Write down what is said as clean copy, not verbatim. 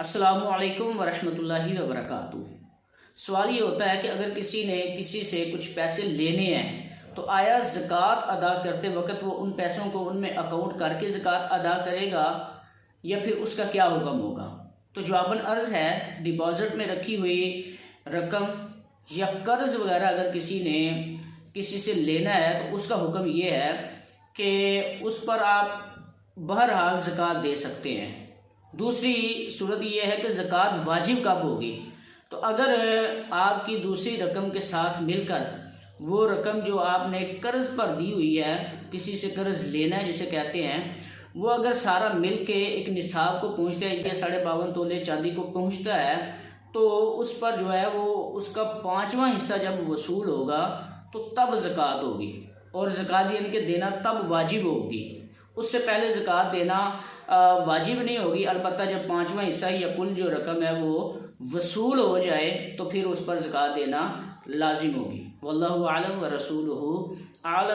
السلام علیکم ورحمۃ اللہ وبرکاتہ۔ سوال یہ ہوتا ہے کہ اگر کسی نے کسی سے کچھ پیسے لینے ہیں تو آیا زکوٰۃ ادا کرتے وقت وہ ان پیسوں کو ان میں اکاؤنٹ کر کے زکوٰۃ ادا کرے گا یا پھر اس کا کیا حکم ہوگا؟ تو جواباً عرض ہے، ڈپازٹ میں رکھی ہوئی رقم یا قرض وغیرہ اگر کسی نے کسی سے لینا ہے تو اس کا حکم یہ ہے کہ اس پر آپ بہرحال زکوٰۃ دے سکتے ہیں۔ دوسری صورت یہ ہے کہ زکوٰۃ واجب کب ہوگی؟ تو اگر آپ کی دوسری رقم کے ساتھ مل کر وہ رقم جو آپ نے قرض پر دی ہوئی ہے، کسی سے قرض لینا ہے جسے کہتے ہیں، وہ اگر سارا مل کے ایک نصاب کو پہنچتا ہے یا 52.5 تولے چاندی کو پہنچتا ہے تو اس پر جو ہے وہ اس کا 5واں حصہ جب وصول ہوگا تو تب زکوٰۃ ہوگی، اور زکوٰۃ یعنی کہ دینا تب واجب ہوگی۔ اس سے پہلے زکوٰۃ دینا واجب نہیں ہوگی، البتہ جب 5واں حصہ یا کل جو رقم ہے وہ وصول ہو جائے تو پھر اس پر زکوٰۃ دینا لازم ہوگی۔ واللہ اعلم ورسولہ اعلم۔